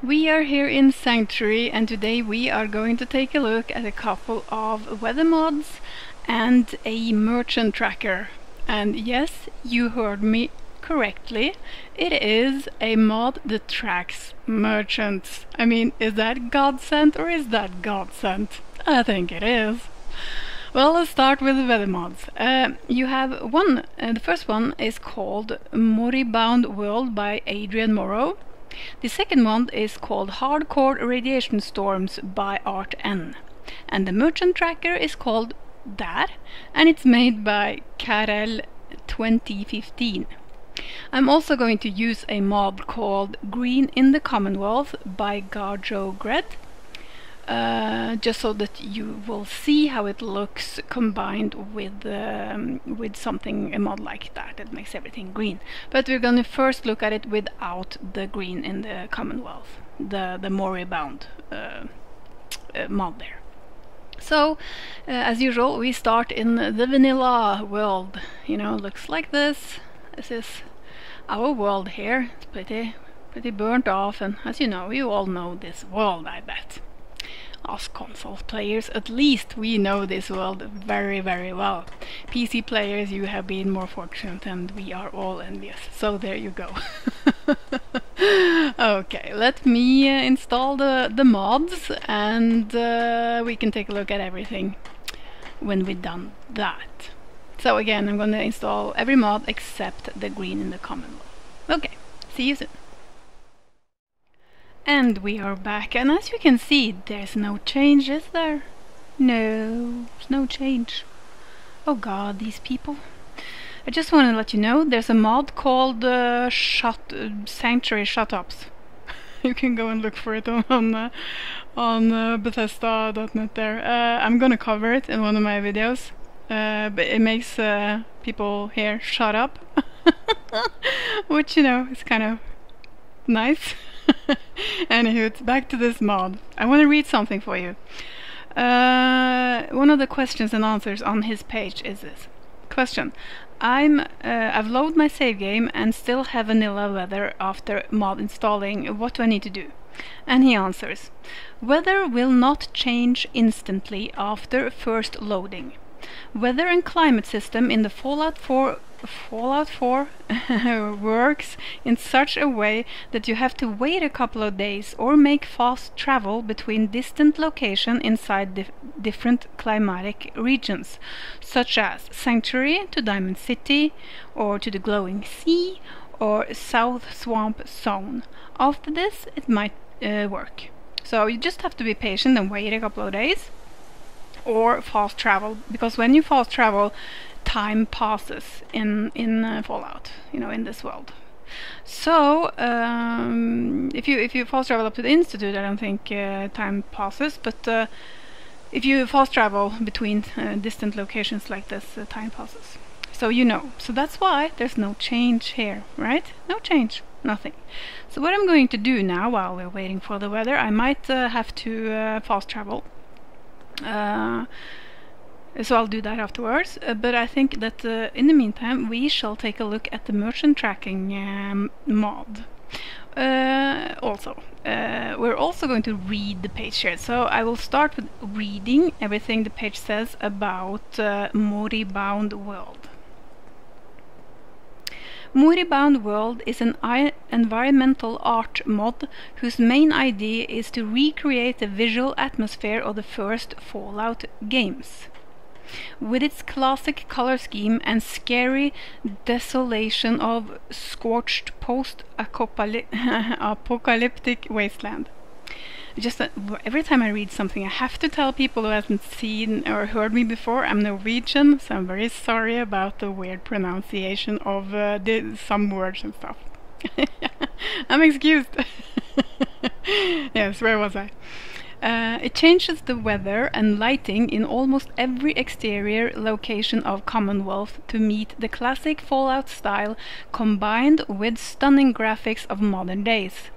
We are here in Sanctuary, and today we are going to take a look at a couple of weather mods and a Mechant Tracker. And yes, you heard me correctly, it is a mod that tracks merchants. I mean, is that godsend or is that godsend? I think it is. Well, let's start with the weather mods. You have one, the first one is called Moribund World by ArtN. The second one is called Hardcore Radiationstorms by ArtN. And the Mechant Tracker is called that, and it's made by Karel 2015. I'm also going to use a mod called Green in the Commonwealth by gadogred, just so that you will see how it looks combined with something, a mod like that makes everything green. But we're going to first look at it without the green in the Commonwealth, the Moribund mod there. So, as usual, we start in the vanilla world. You know, looks like this. This is our world here. It's pretty burnt off, and as you know, you all know this world, I bet. Us console players, at least we know this world very, very well. PC players, you have been more fortunate, and we are all envious. So there you go. Okay, let me install the mods, and we can take a look at everything when we've done that. So again, I'm going to install every mod except the green in the Commonwealth. Okay, see you soon. And we are back, and as you can see, there's no change, is there? No, there's no change. Oh god, these people. I just want to let you know, there's a mod called Sanctuary Shutups. You can go and look for it on Bethesda.net there. I'm gonna cover it in one of my videos, but it makes people here shut up. Which, you know, is kind of nice. Anywho, it's back to this mod. I want to read something for you. One of the questions and answers on his page is this. Question. I've loaded my save game and still have vanilla weather after mod installing. What do I need to do? And he answers. Weather will not change instantly after first loading. Weather and climate system in the Fallout 4 works in such a way that you have to wait a couple of days or make fast travel between distant locations inside different climatic regions, such as Sanctuary to Diamond City, or to the Glowing Sea, or South Swamp Zone. After this, it might work. So you just have to be patient and wait a couple of days, or fast travel, because when you fast travel, time passes in Fallout, you know, in this world. So if you fast travel up to the Institute, I don't think time passes, but if you fast travel between distant locations like this, time passes. So you know. So that's why there's no change here, right? No change, nothing. So what I'm going to do now, while we're waiting for the weather, I might have to fast travel. So I'll do that afterwards, but I think that in the meantime we shall take a look at the Mechant Tracking mod. We're also going to read the page here, so I will start with reading everything the page says about Moribund World. Moribund World is an environmental art mod whose main idea is to recreate the visual atmosphere of the first Fallout games. With its classic color scheme and scary desolation of scorched post-apocalyptic wasteland. Just every time I read something, I have to tell people who haven't seen or heard me before, I'm Norwegian, so I'm very sorry about the weird pronunciation of some words and stuff. I'm excused. Yes, where was I? It changes the weather and lighting in almost every exterior location of Commonwealth to meet the classic Fallout style combined with stunning graphics of modern days.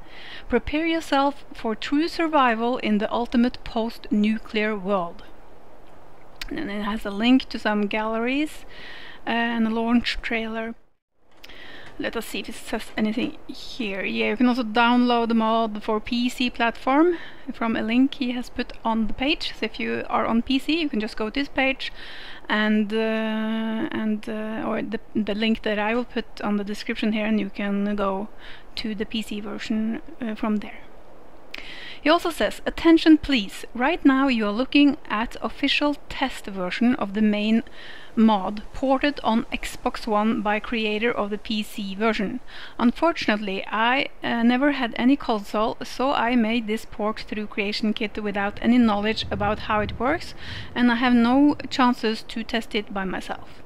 Prepare yourself for true survival in the ultimate post-nuclear world. And it has a link to some galleries and a launch trailer. let us see if it says anything here. Yeah, you can also download the mod for PC platform from a link he has put on the page. So if you are on PC, you can just go to this page, and or the link that I will put on the description here, and you can go to the PC version from there. He also says, attention please, right now you are looking at official test version of the main mod ported on Xbox One by creator of the PC version. Unfortunately, I never had any console, so I made this port through Creation Kit without any knowledge about how it works, and I have no chances to test it by myself.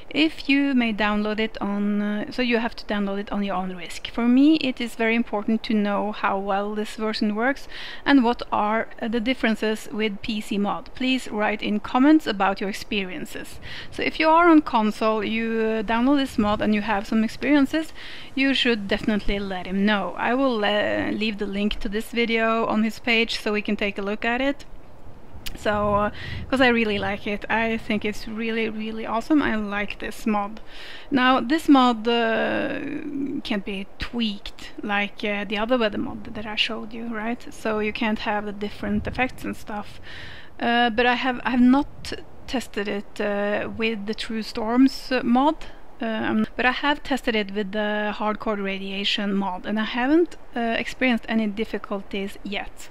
If you may download it on, so you have to download it on your own risk. For me, it is very important to know how well this version works and what are the differences with PC mod. Please write in comments about your experiences. So if you are on console, you download this mod and you have some experiences, you should definitely let him know. I will leave the link to this video on his page so we can take a look at it. So, because I really like it, I think it's really awesome. I like this mod. Now, this mod can't be tweaked like the other weather mod that I showed you, right? So you can't have the different effects and stuff. But I have not tested it with the True Storms mod. But I have tested it with the Hardcore Radiation mod, and I haven't experienced any difficulties yet.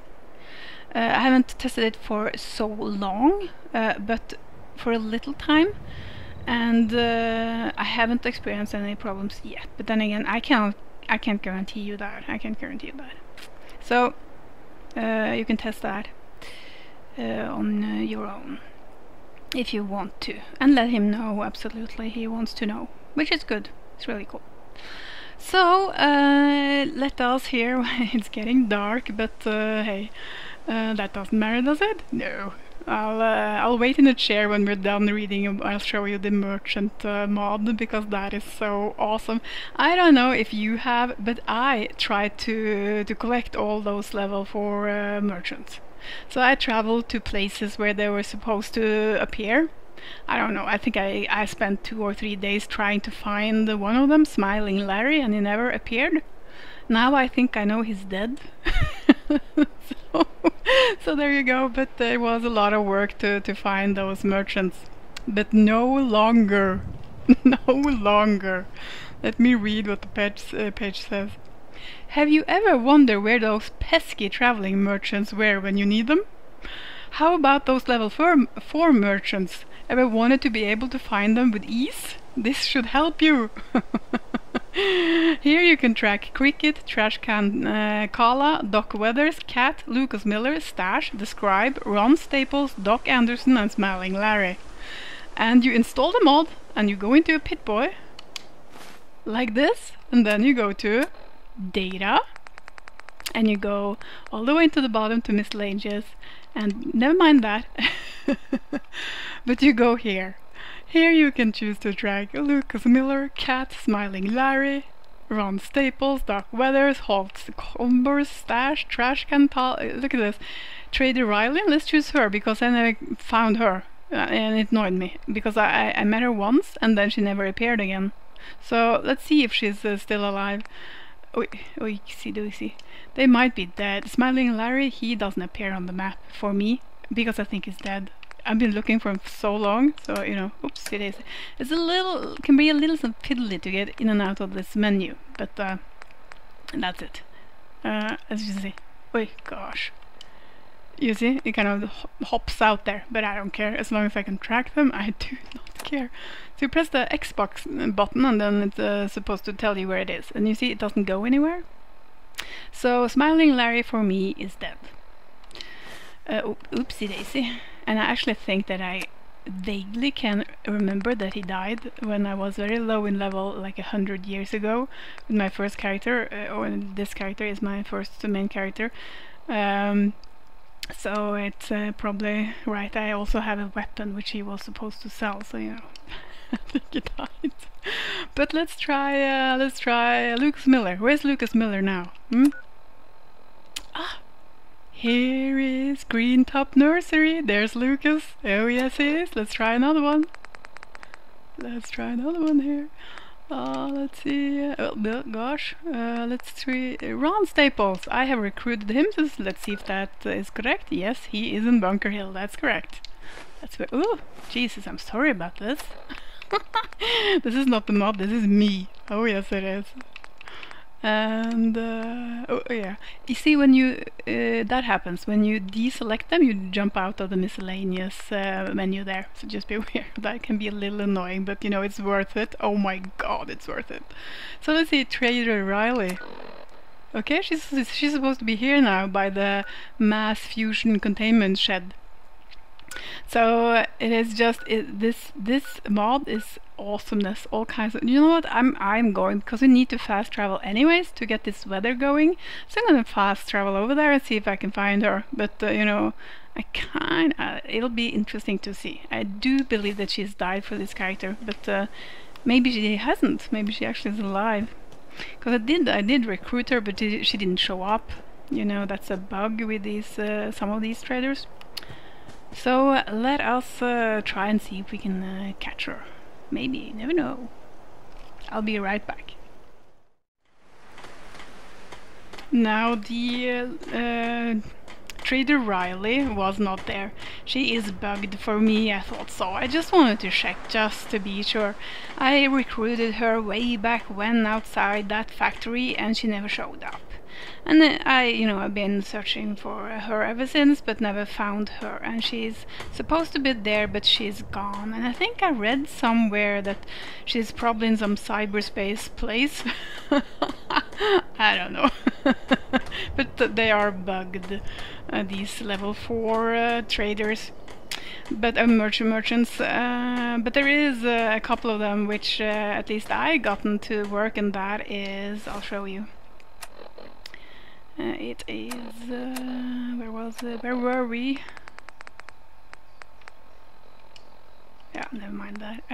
I haven't tested it for so long, but for a little time, and I haven't experienced any problems yet. But then again, I can't guarantee you that. I can't guarantee you that. So you can test that on your own if you want to, and let him know. Absolutely, he wants to know, which is good. It's really cool. So let us hear. It's getting dark, but hey. That doesn't matter, does it? No. I'll wait in the chair when we're done reading. I'll show you the Mechant mod, because that is so awesome. I don't know if you have, but I tried to collect all those level 4 merchants. So I traveled to places where they were supposed to appear. I don't know, I think I spent 2 or 3 days trying to find one of them, Smiling Larry, and he never appeared. Now I think I know he's dead. So there you go, but there was a lot of work to find those merchants. But no longer. No longer. Let me read what the page says. Have you ever wondered where those pesky traveling merchants were when you need them? How about those level 4 merchants? Ever wanted to be able to find them with ease? This should help you. Here you can track Cricket, Trashcan Kala, Doc Weathers, Cat, Lucas Miller, Stash, The Scribe, Ron Staples, Doc Anderson and Smiling Larry. And you install the mod and you go into a Pip-Boy like this, and then you go to Data and you go all the way to the bottom to Miscellaneous, and never mind that. But you go here. Here you can choose to track Lucas Miller, Cat, Smiling Larry, Ron Staples, Doc Weathers, Holt Combers, Stash, Trashcan. Look at this. Trader Riley. Let's choose her, because I never found her, and it annoyed me because I met her once and then she never appeared again. So let's see if she's still alive. Oh, see. They might be dead. Smiling Larry, he doesn't appear on the map for me because I think he's dead. I've been looking for him for so long, so you know, oops, it is. It's can be a little fiddly to get in and out of this menu, but that's it. As you see, oh gosh, you see, it kind of hops out there, but I don't care. As long as I can track them, I do not care. So you press the Xbox button, and then it's supposed to tell you where it is, and you see it doesn't go anywhere. So Smiling Larry for me is dead. Oopsie daisy. And I actually think that I vaguely can remember that he died when I was very low in level, like 100 years ago, with my first character, or this character is my first main character. So it's probably right. I also have a weapon which he was supposed to sell, so you know, I think he died. But let's try Lucas Miller. Where's Lucas Miller now? Here is Green Top Nursery. There's Lucas. Oh yes he is. Let's try another one. Let's try another one here. Let's see. Oh, gosh. Let's see. Ron Staples. I have recruited him. So let's see if that is correct. Yes, he is in Bunker Hill. That's correct. That's where. Oh, Jesus! I'm sorry about this. This is not the mod. This is me. Oh yes, it is. And oh yeah, you see when you that happens when you deselect them, you jump out of the miscellaneous menu there. So just be aware. That can be a little annoying, but you know it's worth it. Oh my God, it's worth it. So let's see, Trader Riley. Okay, she's supposed to be here now by the mass fusion containment shed. So it is just this mod is awesomeness, all kinds of. You know what? I'm going because we need to fast travel anyways to get this weather going. So I'm gonna fast travel over there and see if I can find her. But you know, it'll be interesting to see. I do believe that she's died for this character, but maybe she hasn't. Maybe she actually is alive. Because I did recruit her, but she didn't show up. You know, that's a bug with these some of these traders. So let us try and see if we can catch her. Maybe, never know. I'll be right back. Now the Trader Riley was not there. She is bugged for me, I thought so. I just wanted to check just to be sure. I recruited her way back when outside that factory and she never showed up. And I've been searching for her ever since, but never found her. And she's supposed to be there, but she's gone. And I think I read somewhere that she's probably in some cyberspace place. I don't know. But they are bugged, these level 4 traders. But merchants. But there is a couple of them which at least I gotten to work, and that is, I'll show you. It is, where were we? Yeah, never mind that.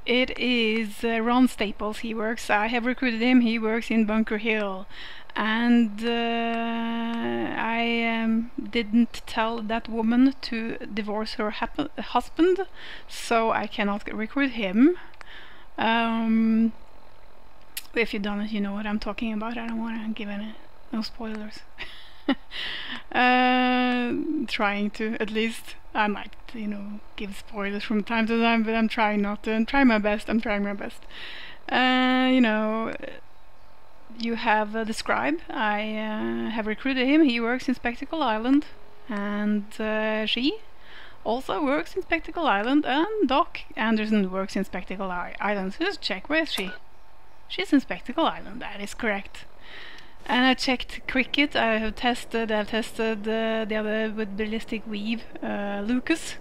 It is Ron Staples, he works, I have recruited him, he works in Bunker Hill. And I didn't tell that woman to divorce her husband, so I cannot recruit him. If you've done it, you know what I'm talking about. I don't want to give no spoilers. Trying to, at least. I might, give spoilers from time to time, but I'm trying not to. I'm trying my best. You have the scribe. I have recruited him. He works in Spectacle Island. And she also works in Spectacle Island. And Doc Anderson works in Spectacle Island. So just check, where is she? She's in Spectacle Island, that is correct. And I checked Cricket, I've tested the other with Ballistic Weave, Lucas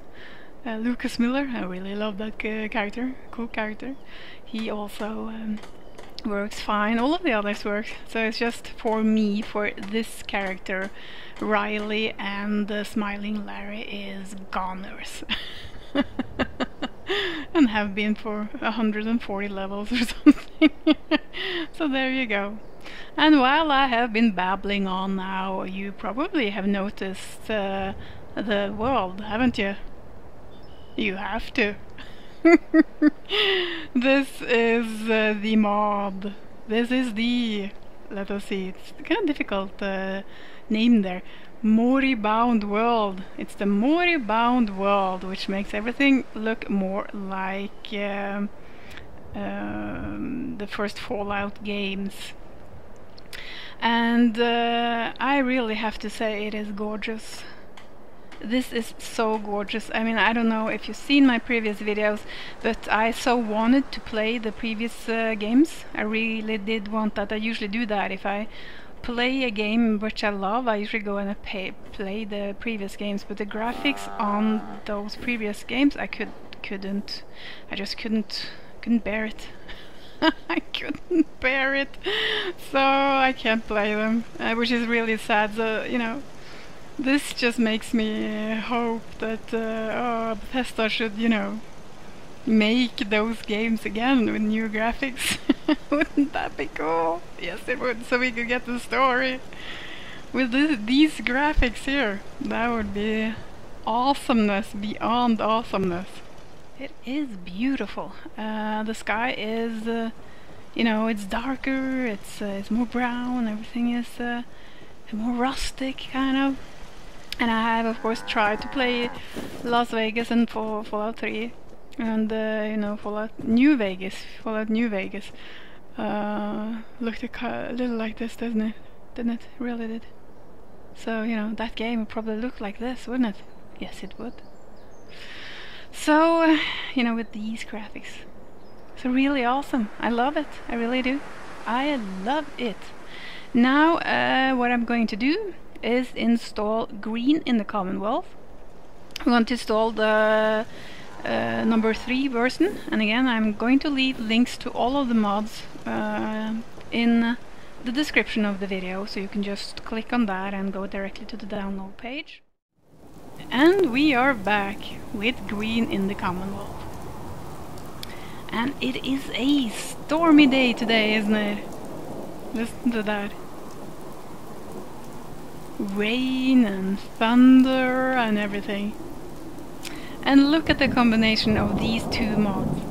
Miller. I really love that character, cool character. He also works fine, all of the others work, so it's just for me, for this character, Riley and Smiling Larry is goners. And have been for 140 levels or something. So there you go. And while I have been babbling on now, you probably have noticed the world, haven't you? You have to. This is the mod. This is the, let us see, it's kind of difficult name there. Moribund World. It's the Moribund World, which makes everything look more like the first Fallout games. And I really have to say it is gorgeous. This is so gorgeous. I mean, I don't know if you've seen my previous videos, but I so wanted to play the previous games. I really did want that. I usually do that if I play a game which I love. I usually go and play the previous games, but the graphics on those previous games I just couldn't bear it. I couldn't bear it, so I can't play them, which is really sad. So this just makes me hope that Bethesda should make those games again with new graphics. Wouldn't that be cool? Yes, it would, so we could get the story with these graphics here. That would be awesomeness beyond awesomeness. It is beautiful. The sky is, you know, it's darker, it's more brown, everything is more rustic, kind of. And I have, of course, tried to play Las Vegas and Fallout 3, and you know, Fallout New Vegas. Looked a little like this, doesn't it? Didn't it? Really did. So, you know, that game would probably look like this, wouldn't it? Yes, it would. So, you know, with these graphics. So really awesome. I love it. I really do. I love it. Now, what I'm going to do is install Green in the Commonwealth. I'm going to install the number 3 version, and again I'm going to leave links to all of the mods in the description of the video, so you can just click on that and go directly to the download page. And we are back with Green in the Commonwealth. And it is a stormy day today, isn't it? Listen to that. Rain and thunder and everything. And look at the combination of these two mods.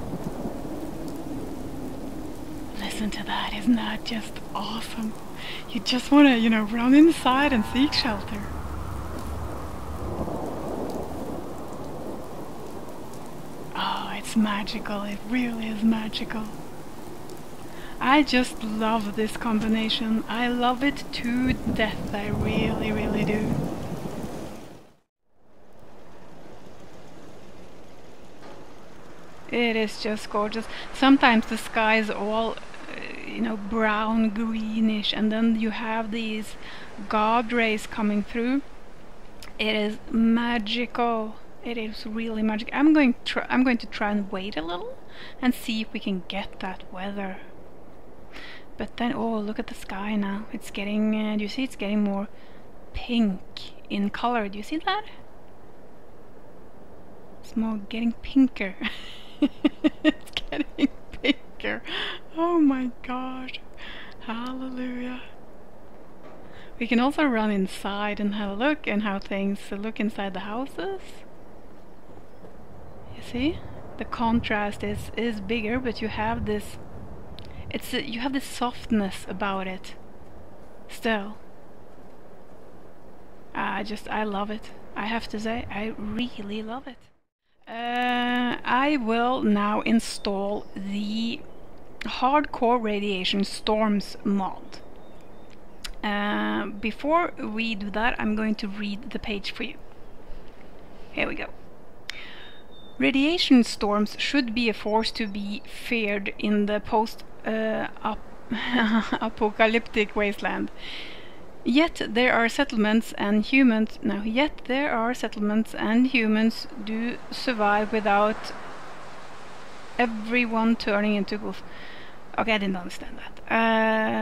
Listen to that, isn't that just awesome? You just want to, you know, run inside and seek shelter. Oh, it's magical, it really is magical. I just love this combination. I love it to death, I really, really do. It is just gorgeous. Sometimes the sky is all, you know, brown, greenish, and then you have these god rays coming through. It is magical. It is really magic. I'm going to try and wait a little and see if we can get that weather. But then, oh, look at the sky now. It's getting, do you see it's getting more pink in color? Do you see that? It's more getting pinker. It's getting pinker. Oh my gosh. Hallelujah. We can also run inside and have a look and how things look inside the houses. You see? The contrast is bigger, but you have this, you have this softness about it still. I love it. I have to say, I really love it. I will now install the Hardcore Radioationstorms mod. Before we do that, I'm going to read the page for you. Here we go. Radiationstorms should be a force to be feared in the post-apocalyptic wasteland. Yet there are settlements and humans do survive without everyone turning into ghouls. Okay, I didn't understand that.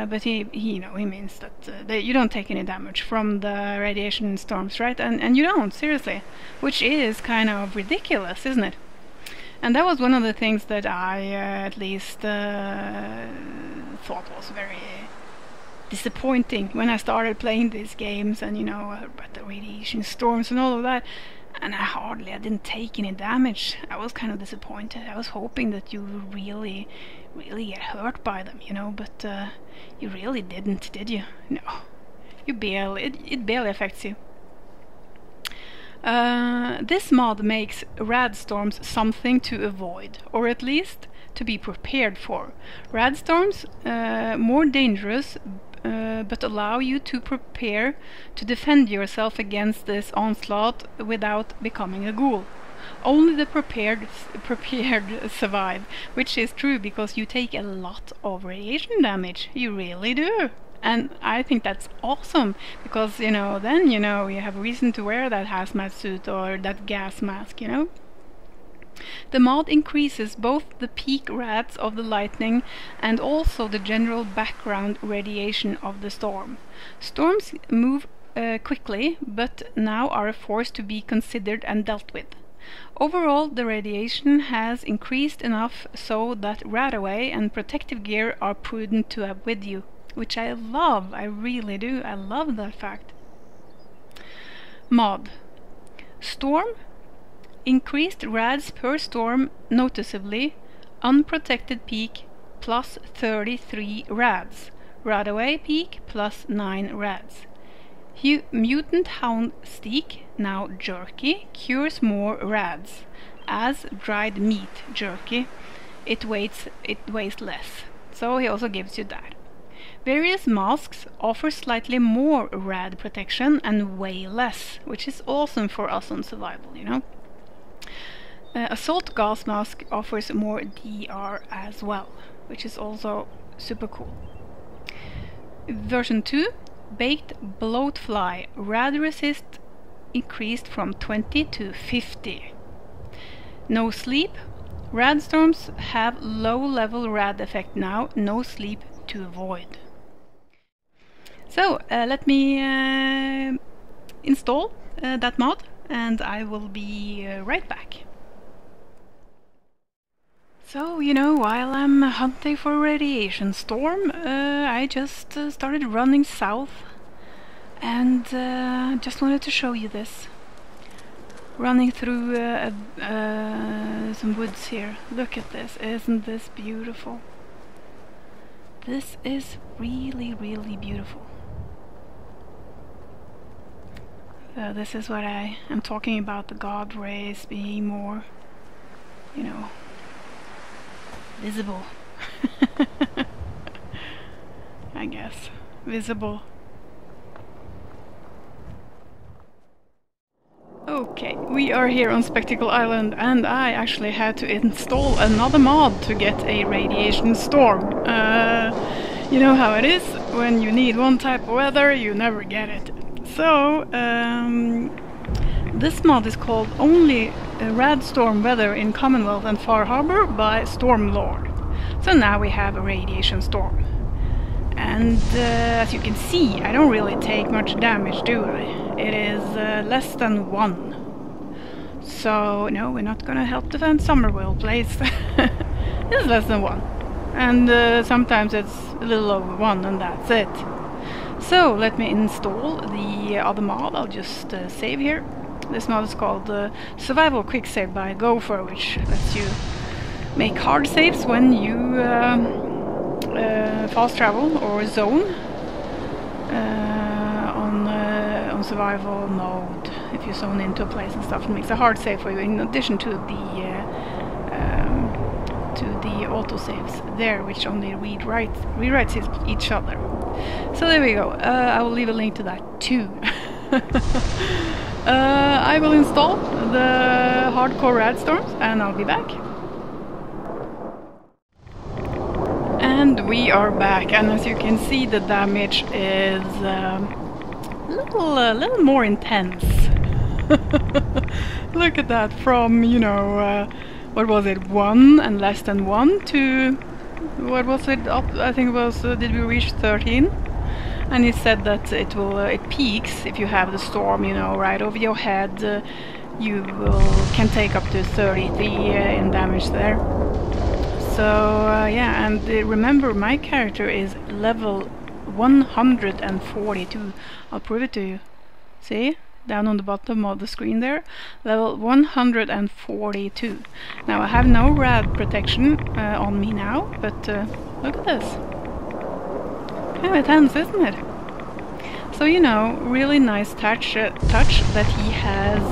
But he means that you don't take any damage from the radiation storms, right? And you don't, seriously. Which is kind of ridiculous, isn't it? And that was one of the things that I at least thought was very disappointing when I started playing these games, and you know, about the radiation storms and all of that, and I didn't take any damage. I was kind of disappointed. I was hoping that you would really get hurt by them, you know, but you really didn't, did you? No, it barely affects you. This mod makes RadStorms something to avoid, or at least to be prepared for. RadStorms, more dangerous, but allow you to prepare to defend yourself against this onslaught without becoming a ghoul. Only the prepared survive, which is true because you take a lot of radiation damage. You really do. And I think that's awesome, because, you know, then, you know, you have a reason to wear that hazmat suit or that gas mask, you know. The mod increases both the peak rads of the lightning and also the general background radiation of the storm. Storms move quickly, but now are a force to be considered and dealt with. Overall, the radiation has increased enough so that radaway and protective gear are prudent to have with you, which I love. I really do. I love that fact. Mod. Storm increased rads per storm noticeably. Unprotected peak plus 33 rads. Radaway peak plus 9 rads. Mutant Hound Steak, now jerky, cures more rads. As dried meat jerky, it weighs less. So he also gives you that. Various masks offer slightly more rad protection and weigh less, which is awesome for us on survival, you know. Assault gas mask offers more DR as well, which is also super cool. Version 2, baked bloatfly, rad resist increased from 20 to 50. No sleep. RadStorms have low level rad effect now, no sleep to avoid. So let me install that mod and I will be right back. So, you know, while I'm hunting for Radiationstorm, I just started running south and just wanted to show you this. Running through some woods here. Look at this, isn't this beautiful? This is really, really beautiful. So this is what I am talking about, the god rays being more, you know, visible. I guess. Visible. Okay, we are here on Spectacle Island and I actually had to install another mod to get a Radiationstorm. You know how it is, when you need one type of weather you never get it. So, this mod is called Only RadStorm Weather in Commonwealth and Far Harbor by Stormlord. So now we have a Radiationstorm. And as you can see, I don't really take much damage, do I? It is less than 1. So, no, we're not gonna help defend Summerville Place. It's less than 1. And sometimes it's a little over 1 and that's it. So, let me install the other mod. I'll just save here. This mod is called Survival Quick Save by Gopher, which lets you make hard saves when you fast travel or zone on survival mode. If you zone into a place and stuff, it makes a hard save for you in addition to the auto saves there, which only rewrites each other. So there we go. I will leave a link to that too. I will install the hardcore RadStorms and I'll be back. And we are back, and as you can see, the damage is a little more intense. Look at that, from, you know, what was it, 1 and less than 1 to, what was it, up, I think it was, did we reach 13? And it said that it peaks if you have the storm, you know, right over your head. You can take up to 33 in damage there. So yeah, and remember, my character is level 142. I'll prove it to you. See? Down on the bottom of the screen there. Level 142. Now I have no rad protection on me now, but look at this. Kind of intense, isn't it? So, you know, really nice touch that he has.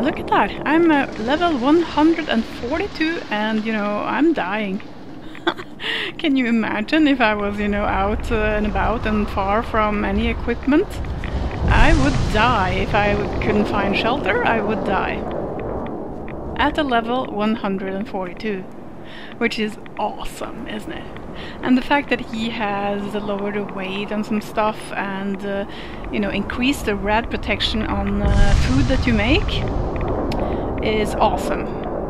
Look at that, I'm level 142 and, you know, I'm dying. Can you imagine if I was, you know, out and about and far from any equipment? I would die. If I couldn't find shelter, I would die. At a level 142, which is awesome, isn't it? And the fact that he has lowered the weight on some stuff and, you know, increased the rad protection on food that you make is awesome.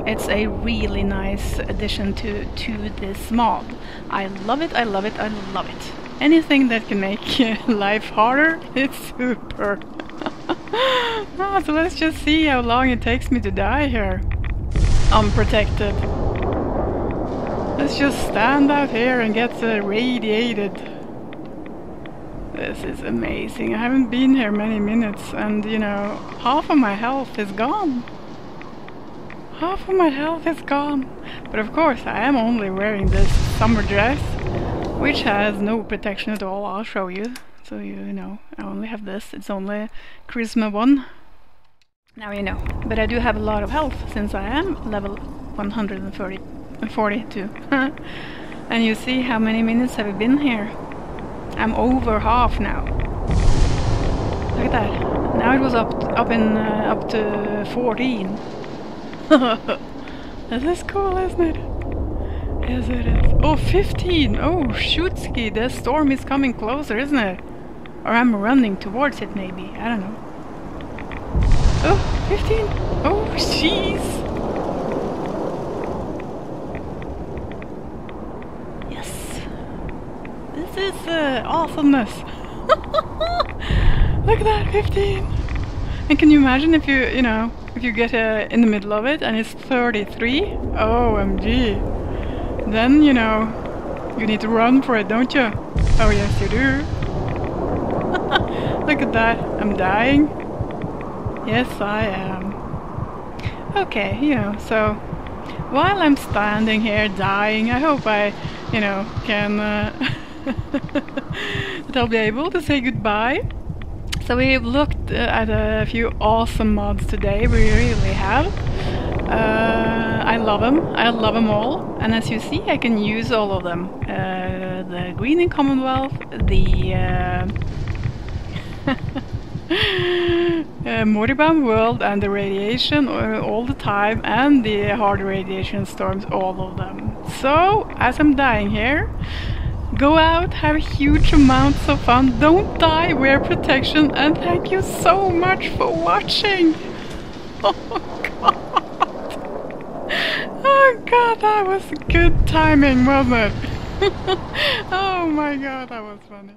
It's a really nice addition to this mod. I love it, I love it, I love it. Anything that can make life harder, it's super. So let's just see how long it takes me to die here, unprotected. Let's just stand out here and get radiated. This is amazing. I haven't been here many minutes and, you know, half of my health is gone. Half of my health is gone. But of course I am only wearing this summer dress, which has no protection at all. I'll show you. So you know, I only have this. It's only Charisma 1. Now you know. But I do have a lot of health since I am level 142. And you see how many minutes have I been here? I'm over half now. Look at that. Now it was up to 14. This is cool, isn't it? Yes, it is. Oh, 15! Oh, shootski! The storm is coming closer, isn't it? Or I'm running towards it, maybe. I don't know. Oh, 15! Oh, jeez! Yes! This is awesomeness! Look at that, 15! And can you imagine if you know, if you get in the middle of it and it's 33? OMG! Then, you know, you need to run for it, don't you? Oh yes, you do! Look at that, I'm dying. Yes, I am. Okay, you know, so while I'm standing here dying, I hope I, you know, can that I'll be able to say goodbye. So we've looked at a few awesome mods today, we really have. I love them all, and as you see I can use all of them. The green in Commonwealth, the Moribund World and the radiation all the time, and the hard Radioationstorms, all of them. So, as I'm dying here, go out, have huge amounts of fun, don't die, wear protection, and thank you so much for watching! Oh god! Oh god, that was good timing, wasn't it? Oh my god, that was funny.